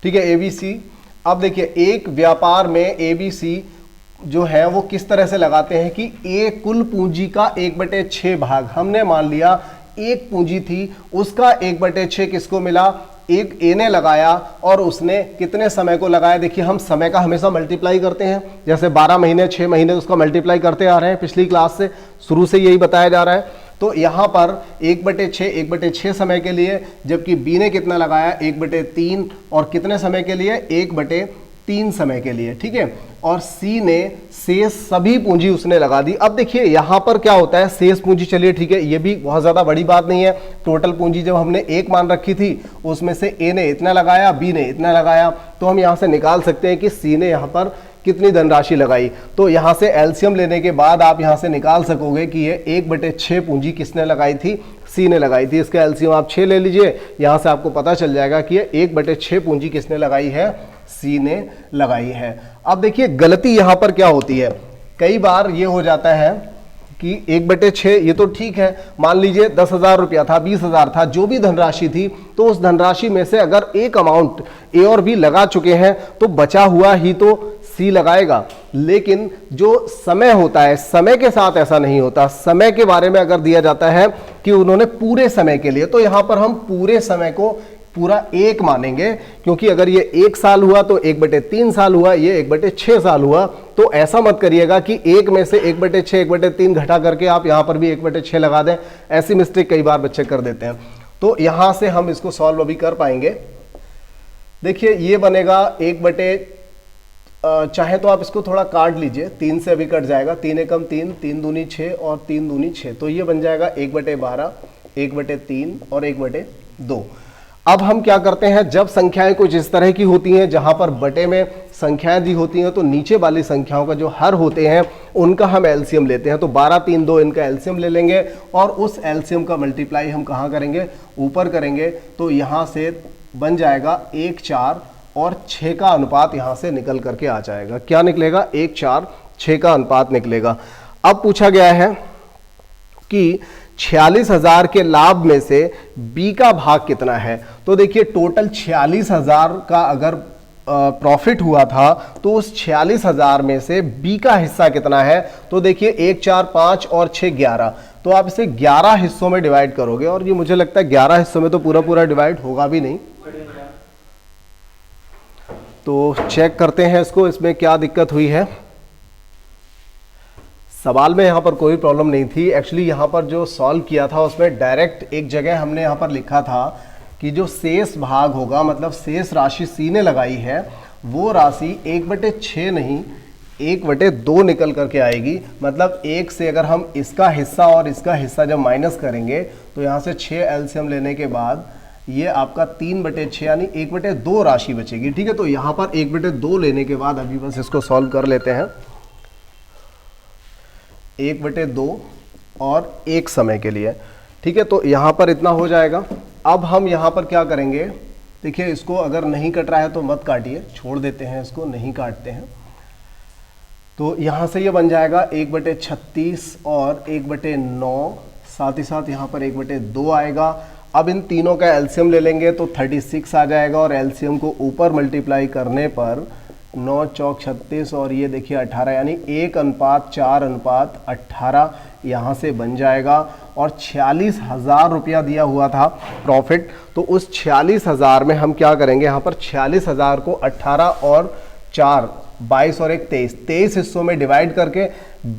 ठीक है, ए बी सी। अब देखिए एक व्यापार में ए बी सी जो है वो किस तरह से लगाते हैं कि ए कुल पूंजी का 1/6 भाग, हमने मान लिया एक पूंजी थी उसका 1/6 किसको मिला? एक ए ने लगाया, और उसने कितने समय को लगाया? देखिए हम समय का हमेशा मल्टीप्लाई करते हैं, जैसे 12 महीने 6 महीने उसका मल्टीप्लाई करते आ रहे हैं, पिछली क्लास से शुरू से यही बताया जा रहा है। तो यहाँ पर 1/6 समय के लिए, जबकि बी ने कितना लगाया? 1/3, और कितने समय के लिए? 1/3 समय के लिए। ठीक है, और सी ने शेष सभी पूंजी उसने लगा दी। अब देखिए यहां पर क्या होता है, शेष पूंजी, चलिए ठीक है, ये भी बहुत ज्यादा बड़ी बात नहीं है। टोटल पूंजी जब हमने 1 मान रखी थी उसमें से ए ने इतना लगाया, बी ने इतना लगाया, तो हम यहां से निकाल सकते हैं कि सी ने यहां पर कितनी धनराशि लगाई। तो यहाँ से एलसीएम लेने के बाद आप यहाँ से निकाल सकोगे कि ये 1/6 पूंजी किसने लगाई थी, सी ने लगाई थी। इसका एलसीएम आप 6 ले लीजिए, यहाँ से आपको पता चल जाएगा कि ये 1/6 पूंजी किसने लगाई है, सी ने लगाई है। अब देखिए गलती यहाँ पर क्या होती है, कई बार ये हो जाता है कि 1/6 ये तो ठीक है, मान लीजिए 10,000 रुपया था, 20,000 था, जो भी धनराशि थी, तो उस धनराशि में से अगर एक अमाउंट ए और बी लगा चुके हैं तो बचा हुआ ही तो सी लगाएगा। लेकिन जो समय होता है, समय के साथ ऐसा नहीं होता। समय के बारे में अगर दिया जाता है कि उन्होंने पूरे समय के लिए, तो यहां पर हम पूरे समय को पूरा 1 मानेंगे, क्योंकि अगर ये 1 साल हुआ तो 1/3 साल हुआ, ये 1/6 साल हुआ। तो ऐसा मत करिएगा कि 1 में से 1/6 1/3 घटा करके आप यहां पर भी 1/6 लगा दें। ऐसी मिस्टेक कई बार बच्चे कर देते हैं। तो यहां से हम इसको सॉल्व अभी कर पाएंगे। देखिए ये बनेगा 1 चाहे तो आप इसको थोड़ा काट लीजिए, 3 से अभी कट जाएगा, 3 एकम 3, 3 दूनी 6 और 3 दूनी 6, तो ये बन जाएगा 1/12, 1/3 और 1/2। अब हम क्या करते हैं, जब संख्याएं कुछ इस तरह की होती हैं जहां पर बटे में संख्याएं दी होती हैं, तो नीचे वाली संख्याओं का जो हर होते हैं उनका हम एलसीएम लेते हैं। तो 12, 3, 2 इनका एलसीएम ले लेंगे और उस एलसीएम का मल्टीप्लाई हम कहां करेंगे, ऊपर करेंगे। तो यहां से बन जाएगा 1, 4 और 6 का अनुपात यहां से निकल करके आ जाएगा। क्या निकलेगा, 1, 4, 6 का अनुपात निकलेगा। अब पूछा गया है कि 46,000 के लाभ में से बी का भाग कितना है। तो देखिए टोटल 46,000 का अगर प्रॉफिट हुआ था, तो उस 46,000 में से बी का हिस्सा कितना है। तो देखिए 1, 4, 5 और 6, 11, तो आप इसे 11 हिस्सों में डिवाइड करोगे, और ये मुझे लगता है 11 हिस्सों में तो पूरा पूरा डिवाइड होगा भी नहीं। तो चेक करते हैं इसको, इसमें क्या दिक्कत हुई है। सवाल में यहाँ पर कोई प्रॉब्लम नहीं थी। एक्चुअली यहाँ पर जो सॉल्व किया था उसमें डायरेक्ट एक जगह हमने यहाँ पर लिखा था कि जो शेष भाग होगा, मतलब शेष राशि सी ने लगाई है, वो राशि 1/6 नहीं 1/2 निकल करके आएगी। मतलब 1 से अगर हम इसका हिस्सा और इसका हिस्सा जब माइनस करेंगे तो यहाँ से 6 एलसीएम लेने के बाद ये आपका 3/6 यानी 1/2 राशि बचेगी। ठीक है, तो यहाँ पर 1/2 लेने के बाद अभी बस इसको सॉल्व कर लेते हैं। 1/2 और 1 समय के लिए, ठीक है, तो यहाँ पर इतना हो जाएगा। अब हम यहाँ पर क्या करेंगे, देखिए इसको अगर नहीं कट रहा है तो मत काटिए, छोड़ देते हैं इसको, नहीं काटते हैं। तो यहाँ से ये बन जाएगा 1/36 और 1/9, साथ ही साथ यहाँ पर 1/2 आएगा। अब इन तीनों का एलसीएम ले लेंगे तो 36 आ जाएगा, और एलसीएम को ऊपर मल्टीप्लाई करने पर 9 चौक 36 और ये देखिए 18, यानी 1:4:18 यहाँ से बन जाएगा। और 46,000 रुपया दिया हुआ था प्रॉफिट, तो उस 46,000 में हम क्या करेंगे, यहाँ पर 46,000 को 18 और 4 22 और 1 23 हिस्सों में डिवाइड करके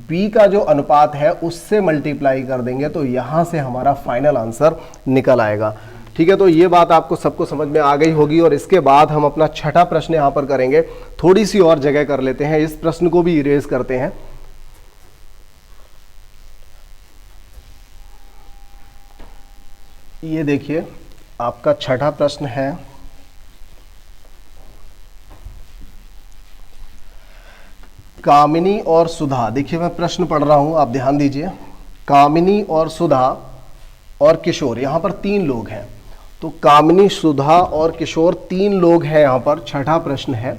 बी का जो अनुपात है उससे मल्टीप्लाई कर देंगे, तो यहाँ से हमारा फाइनल आंसर निकल आएगा। ठीक है, तो ये बात आपको सबको समझ में आ गई होगी। और इसके बाद हम अपना छठा प्रश्न यहाँ पर करेंगे। थोड़ी सी और जगह कर लेते हैं, इस प्रश्न को भी इरेज करते हैं। ये देखिए आपका छठा प्रश्न है, कामिनी और सुधा। देखिए मैं प्रश्न पढ़ रहा हूं, आप ध्यान दीजिए। कामिनी और सुधा और किशोर, यहां पर 3 लोग हैं। तो कामिनी, सुधा और किशोर 3 लोग हैं। यहां पर छठा प्रश्न है,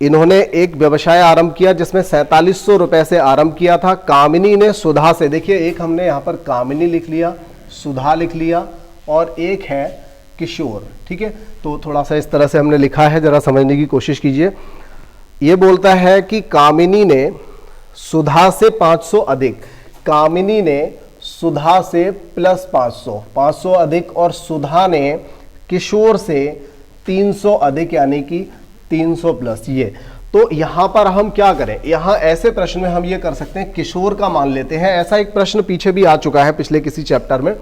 इन्होंने एक व्यवसाय आरंभ किया जिसमें 4700 रुपए से आरंभ किया था। कामिनी ने सुधा से, देखिए एक हमने यहां पर कामिनी लिख लिया, सुधा लिख लिया, और एक है किशोर। ठीक है, तो थोड़ा सा इस तरह से हमने लिखा है, जरा समझने की कोशिश कीजिए। ये बोलता है कि कामिनी ने सुधा से 500 अधिक, कामिनी ने सुधा से प्लस 500, 500 अधिक, और सुधा ने किशोर से 300 अधिक, यानी कि 300 प्लस। ये तो यहां पर हम क्या करें, यहां ऐसे प्रश्न में हम ये कर सकते हैं, किशोर का मान लेते हैं। ऐसा एक प्रश्न पीछे भी आ चुका है पिछले किसी चैप्टर में।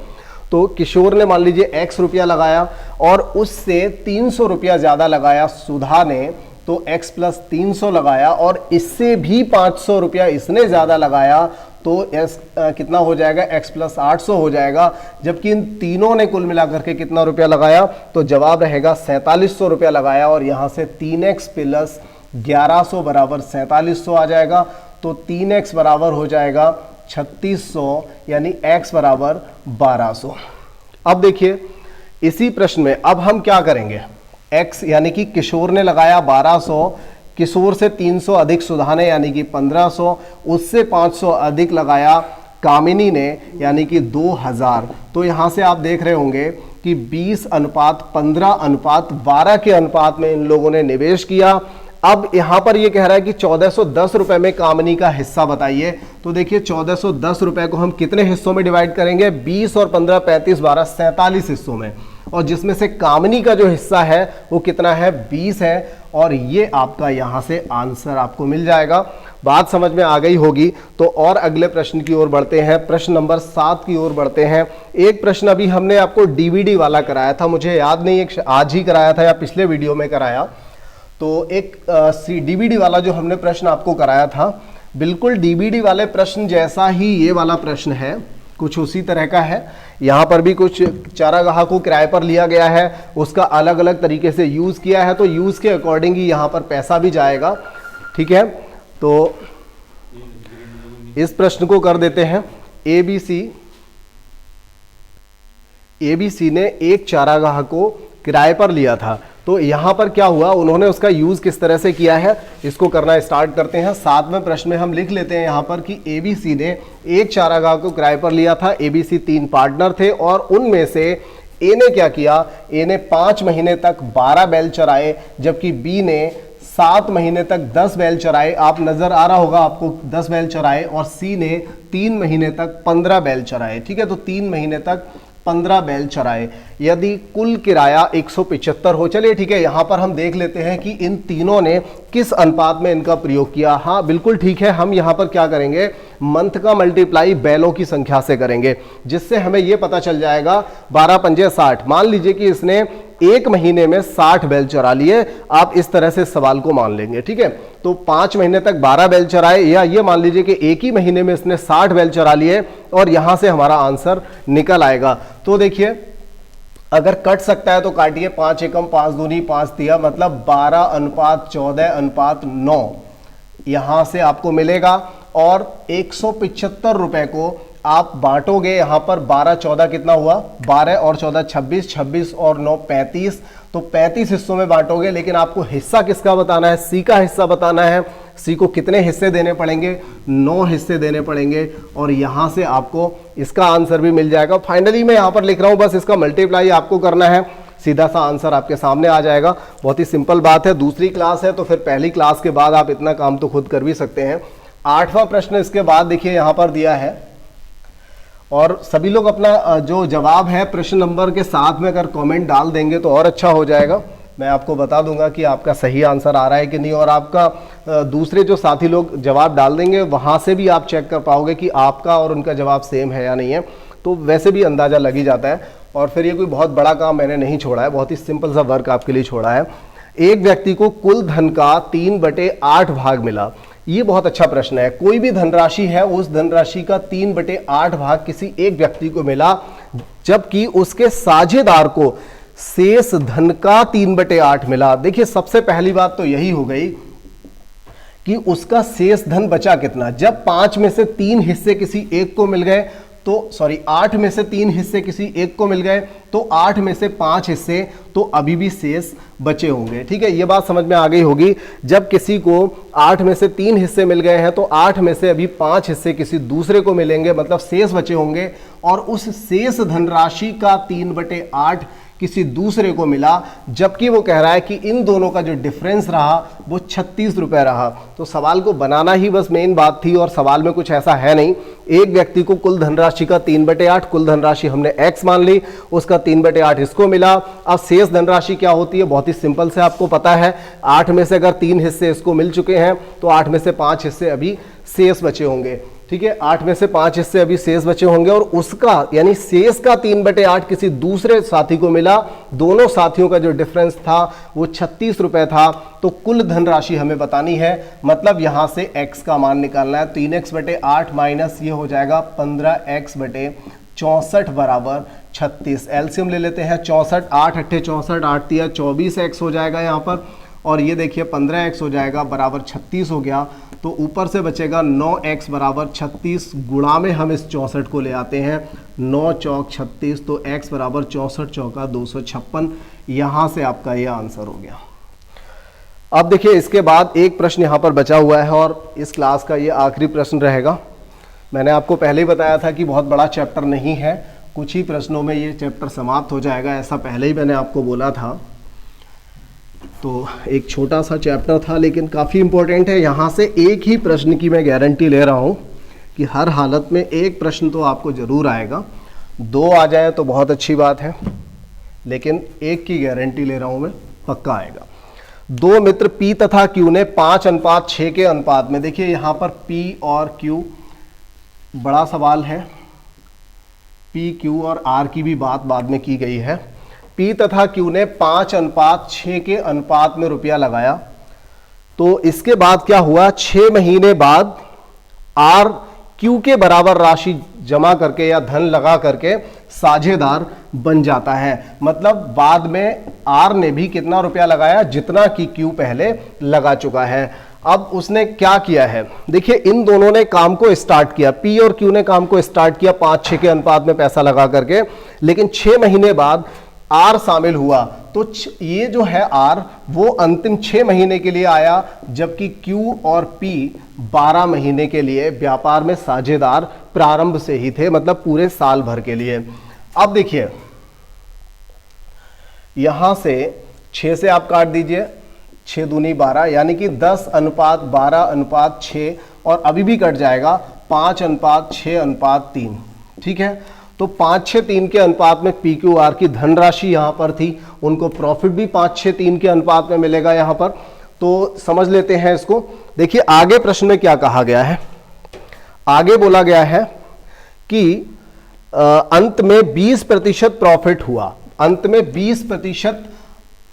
तो किशोर ने मान लीजिए x रुपया लगाया और उससे 300 रुपया ज्यादा लगाया सुधा ने, तो x प्लस 300 लगाया, और इससे भी 500 रुपया इसने ज्यादा लगाया, तो s कितना हो जाएगा, x प्लस 800 हो जाएगा। जबकि इन तीनों ने कुल मिलाकर के कितना रुपया लगाया, तो जवाब रहेगा 4700 रुपया लगाया। और यहां से 3x प्लस 1100 बराबर 4700 आ जाएगा। तो 3x बराबर हो जाएगा 3600, यानी x बराबर 1200। अब देखिए इसी प्रश्न में अब हम क्या करेंगे, x यानी कि किशोर ने लगाया 1200, किशोर से 300 अधिक सुधा ने यानी कि 1500, उससे 500 अधिक लगाया कामिनी ने यानी कि 2000। तो यहां से आप देख रहे होंगे कि 20:15:12 के अनुपात में इन लोगों ने निवेश किया। अब यहां पर ये कह रहा है कि 1410 रुपए में कामिनी का हिस्सा बताइए। तो देखिए 1410 रुपए को हम कितने हिस्सों में डिवाइड करेंगे, 20 और 15, 35, 12, 47 हिस्सों में, और जिसमें से कामिनी का जो हिस्सा है वो कितना है, 20 है। और ये आपका यहां से आंसर आपको मिल जाएगा। बात समझ में आ गई होगी। तो और अगले प्रश्न की ओर बढ़ते हैं, प्रश्न नंबर 7 की ओर बढ़ते हैं। एक प्रश्न अभी हमने आपको डीवीडी वाला कराया था, मुझे याद नहीं है आज ही कराया था या पिछले वीडियो में कराया। तो एक डीवीडी वाला जो हमने प्रश्न आपको कराया था, बिल्कुल डीवीडी वाले प्रश्न जैसा ही ये वाला प्रश्न है, कुछ उसी तरह का है। यहाँ पर भी कुछ चारागाह को किराए पर लिया गया है, उसका अलग अलग तरीके से यूज़ किया है, तो यूज़ के अकॉर्डिंग ही यहाँ पर पैसा भी जाएगा। ठीक है, तो इस प्रश्न को कर देते हैं। एबीसी ने एक चारागाह को किराए पर लिया था। तो यहां पर क्या हुआ, उन्होंने उसका यूज किस तरह से किया है, इसको करना स्टार्ट करते हैं। 7वें प्रश्न में हम लिख लेते हैं यहां पर कि एबीसी ने एक चारागाह को किराए पर लिया था। एबीसी 3 पार्टनर थे और उनमें से ए ने क्या किया, ए ने 5 महीने तक 12 बैल चराए, जबकि बी ने 7 महीने तक 10 बैल चराए। आप नजर आ रहा होगा आपको 10 बैल चराए। और सी ने 3 महीने तक 15 बैल चराए। ठीक है, तो 3 महीने तक 15 बैल चराए। यदि कुल किराया 175 हो, चलिए ठीक है, यहां पर हम देख लेते हैं कि इन तीनों ने किस अनुपात में इनका प्रयोग किया। हाँ बिल्कुल ठीक है, हम यहां पर क्या करेंगे, मंथ का मल्टीप्लाई बैलों की संख्या से करेंगे, जिससे हमें यह पता चल जाएगा 12 पंजे 60। मान लीजिए कि इसने एक महीने में 60 बैल चरा लिए, आप इस तरह से सवाल को मान लेंगे। ठीक है, तो 5 महीने तक 12 बैल चराए, या ये मान लीजिए कि एक ही महीने में इसने 60 बैल चरा लिए, और यहां से हमारा आंसर निकल आएगा। तो देखिए अगर कट सकता है तो काटिए, 5 एकम 5 दूनी 5 तिया, मतलब 12:14:9 यहां से आपको मिलेगा। और 175 रुपए को आप बांटोगे, यहां पर 12-14 कितना हुआ, 12 और 14 26, 26 और 9 35, तो 35 हिस्सों में बांटोगे। लेकिन आपको हिस्सा किसका बताना है, सी का हिस्सा बताना है। सी को कितने हिस्से देने पड़ेंगे, 9 हिस्से देने पड़ेंगे, और यहां से आपको इसका आंसर भी मिल जाएगा। फाइनली मैं यहां पर लिख रहा हूं, बस इसका मल्टीप्लाई आपको करना है, सीधा सा आंसर आपके सामने आ जाएगा। बहुत ही सिंपल बात है। दूसरी क्लास है तो फिर पहली क्लास के बाद आप इतना काम तो खुद कर भी सकते हैं। 8वां प्रश्न इसके बाद देखिए यहां पर दिया है, और सभी लोग अपना जो जवाब है प्रश्न नंबर के साथ में अगर कमेंट डाल देंगे तो और अच्छा हो जाएगा। मैं आपको बता दूंगा कि आपका सही आंसर आ रहा है कि नहीं, और आपका दूसरे जो साथी लोग जवाब डाल देंगे वहां से भी आप चेक कर पाओगे कि आपका और उनका जवाब सेम है या नहीं है। तो वैसे भी अंदाजा लग ही जाता है। और फिर ये कोई बहुत बड़ा काम मैंने नहीं छोड़ा है, बहुत ही सिंपल सा वर्क आपके लिए छोड़ा है। एक व्यक्ति को कुल धन का 3/8 भाग मिला। ये बहुत अच्छा प्रश्न है। कोई भी धनराशि है, उस धनराशि का 3/8 भाग किसी एक व्यक्ति को मिला, जबकि उसके साझेदार को शेष धन का 3/8 मिला। देखिए सबसे पहली बात तो यही हो गई कि उसका शेष धन बचा कितना। जब 5 में से 3 हिस्से किसी एक को मिल गए, तो 8 में से 3 हिस्से किसी एक को मिल गए, तो 8 में से 5 हिस्से तो अभी भी शेष बचे होंगे। ठीक है, ये बात समझ में आ गई होगी। जब किसी को 8 में से 3 हिस्से मिल गए हैं, तो 8 में से अभी 5 हिस्से किसी दूसरे को मिलेंगे, मतलब शेष बचे होंगे। और उस शेष धनराशि का 3/8 किसी दूसरे को मिला, जबकि वो कह रहा है कि इन दोनों का जो डिफरेंस रहा वो 36 रुपए रहा। तो सवाल को बनाना ही बस मेन बात थी, और सवाल में कुछ ऐसा है नहीं। एक व्यक्ति को कुल धनराशि का 3/8, कुल धनराशि हमने x मान ली, उसका 3/8 इसको मिला। अब शेष धनराशि क्या होती है, बहुत ही सिंपल से आपको पता है। 8 में से अगर 3 हिस्से इसको मिल चुके हैं, तो 8 में से 5 हिस्से अभी शेष बचे होंगे। ठीक है, 8 में से 5 हिस्से अभी शेष बचे होंगे, और उसका यानी शेष का 3/8 किसी दूसरे साथी को मिला। दोनों साथियों का जो डिफरेंस था वो 36 रुपए था। तो कुल धनराशि हमें बतानी है, मतलब यहां से x का मान निकालना है। 3x/8 माइनस ये हो जाएगा 15x/64 बराबर 36। एलसीएम ले लेते हैं, 64 8 8 64 8 3 24x हो जाएगा यहाँ पर। और ये देखिए 15x हो जाएगा बराबर 36 हो गया, तो ऊपर से बचेगा 9x बराबर 36, गुणा में हम इस 64 को ले आते हैं, 9 चौक 36, तो x बराबर 64 चौका 256, यहाँ से आपका ये आंसर हो गया। अब देखिए इसके बाद एक प्रश्न यहाँ पर बचा हुआ है और इस क्लास का ये आखिरी प्रश्न रहेगा। मैंने आपको पहले ही बताया था कि बहुत बड़ा चैप्टर नहीं है, कुछ ही प्रश्नों में ये चैप्टर समाप्त हो जाएगा, ऐसा पहले ही मैंने आपको बोला था। तो एक छोटा सा चैप्टर था लेकिन काफ़ी इम्पोर्टेंट है। यहाँ से एक ही प्रश्न की मैं गारंटी ले रहा हूँ कि हर हालत में एक प्रश्न तो आपको ज़रूर आएगा, 2 आ जाए तो बहुत अच्छी बात है, लेकिन एक की गारंटी ले रहा हूँ मैं, पक्का आएगा। 2 मित्र P तथा Q ने 5:6 के अनुपात में, देखिए यहाँ पर P और Q बड़ा सवाल है, P, Q और R की भी बात बाद में की गई है। P तथा Q ने 5:6 के अनुपात में रुपया लगाया, तो इसके बाद क्या हुआ, 6 महीने बाद R Q के बराबर राशि जमा करके या धन लगा करके साझेदार बन जाता है। मतलब बाद में R ने भी कितना रुपया लगाया, जितना कि Q पहले लगा चुका है। अब उसने क्या किया है, देखिए इन दोनों ने काम को स्टार्ट किया, P और Q ने काम को स्टार्ट किया 5-6 के अनुपात में पैसा लगा करके, लेकिन 6 महीने बाद R शामिल हुआ, तो ये जो है R वो अंतिम 6 महीने के लिए आया, जबकि Q और P 12 महीने के लिए व्यापार में साझेदार प्रारंभ से ही थे, मतलब पूरे साल भर के लिए। अब देखिए यहां से 6 से आप काट दीजिए, 6 दूनी 12, यानी कि 10:12:6, और अभी भी कट जाएगा 5:6:3, ठीक है। तो 5:6:3 के अनुपात में PQR की धनराशि यहां पर थी, उनको प्रॉफिट भी 5:6:3 के अनुपात में मिलेगा यहां पर। तो समझ लेते हैं इसको। देखिए आगे प्रश्न में क्या कहा गया है, आगे बोला गया है कि अंत में 20% प्रॉफिट हुआ, अंत में 20%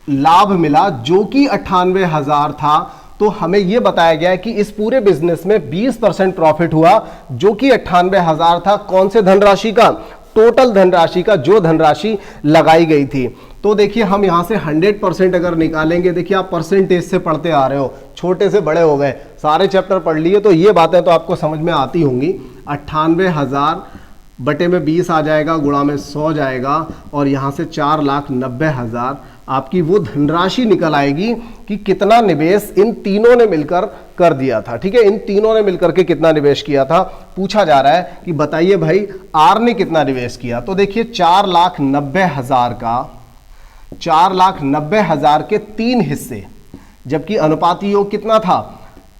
लाभ मिला, जो कि 98,000 था। तो हमें यह बताया गया है कि इस पूरे बिजनेस में 20% प्रॉफिट हुआ, जो कि 98,000 था। कौन से धनराशि का, टोटल धनराशि का, जो धनराशि लगाई गई थी। तो देखिए हम यहां से 100% अगर निकालेंगे, देखिए आप परसेंटेज से पढ़ते आ रहे हो, छोटे से बड़े हो गए, सारे चैप्टर पढ़ लिए, तो ये बातें तो आपको समझ में आती होंगी। 98,000 बटे में 20 आ जाएगा, गुणा में 100 जाएगा, और यहां से 4,90,000 आपकी वो धनराशि निकल आएगी कि कितना निवेश इन तीनों ने मिलकर कर दिया था। ठीक है, इन तीनों ने मिलकर के कितना निवेश किया था, पूछा जा रहा है कि बताइए भाई आर ने कितना निवेश किया। तो देखिए 4,90,000 का, 4,90,000 के 3 हिस्से, जबकि अनुपाती योग कितना था,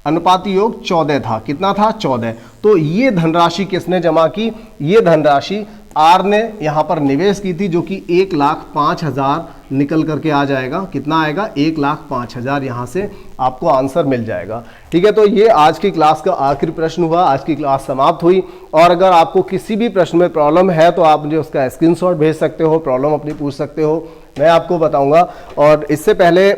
अनुपाती योग 14 था। कितना था, 14। तो ये धनराशि किसने जमा की, ये धनराशि आर ने यहां पर निवेश की थी, जो कि 1,05,000 निकल करके आ जाएगा। कितना आएगा, 1,05,000। यहां से आपको आंसर मिल जाएगा। ठीक है, तो ये आज की क्लास का आखिरी प्रश्न हुआ, आज की क्लास समाप्त हुई। और अगर आपको किसी भी प्रश्न में प्रॉब्लम है तो आप मुझे उसका स्क्रीनशॉट भेज सकते हो, प्रॉब्लम अपनी पूछ सकते हो, मैं आपको बताऊंगा। और इससे पहले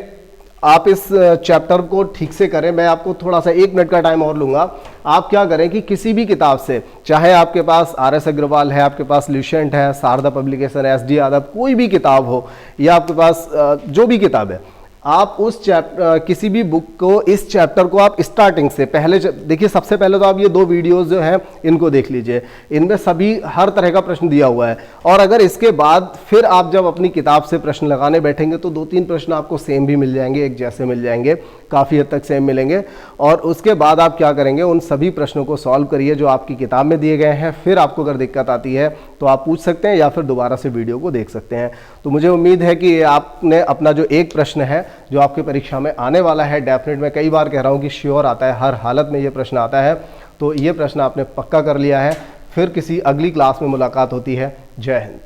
आप इस चैप्टर को ठीक से करें, मैं आपको थोड़ा सा 1 मिनट का टाइम और लूंगा। आप क्या करें कि किसी भी किताब से, चाहे आपके पास RS अग्रवाल है, आपके पास ल्यूसेंट है, शारदा पब्लिकेशन, SD यादव, कोई भी किताब हो, या आपके पास जो भी किताब है, आप उस किसी भी बुक को, इस चैप्टर को आप स्टार्टिंग से पहले देखिए। सबसे पहले तो आप ये 2 वीडियोस जो हैं इनको देख लीजिए, इनमें सभी हर तरह का प्रश्न दिया हुआ है। और अगर इसके बाद फिर आप जब अपनी किताब से प्रश्न लगाने बैठेंगे तो 2-3 प्रश्न आपको सेम भी मिल जाएंगे, एक जैसे मिल जाएंगे, काफ़ी हद तक सेम मिलेंगे। और उसके बाद आप क्या करेंगे, उन सभी प्रश्नों को सॉल्व करिए जो आपकी किताब में दिए गए हैं। फिर आपको अगर दिक्कत आती है तो आप पूछ सकते हैं, या फिर दोबारा से वीडियो को देख सकते हैं। तो मुझे उम्मीद है कि आपने अपना जो एक प्रश्न है जो आपकी परीक्षा में आने वाला है, डेफिनेट मैं कई बार कह रहा हूं कि श्योर आता है, हर हालत में ये प्रश्न आता है, तो ये प्रश्न आपने पक्का कर लिया है। फिर किसी अगली क्लास में मुलाकात होती है। जय हिंद।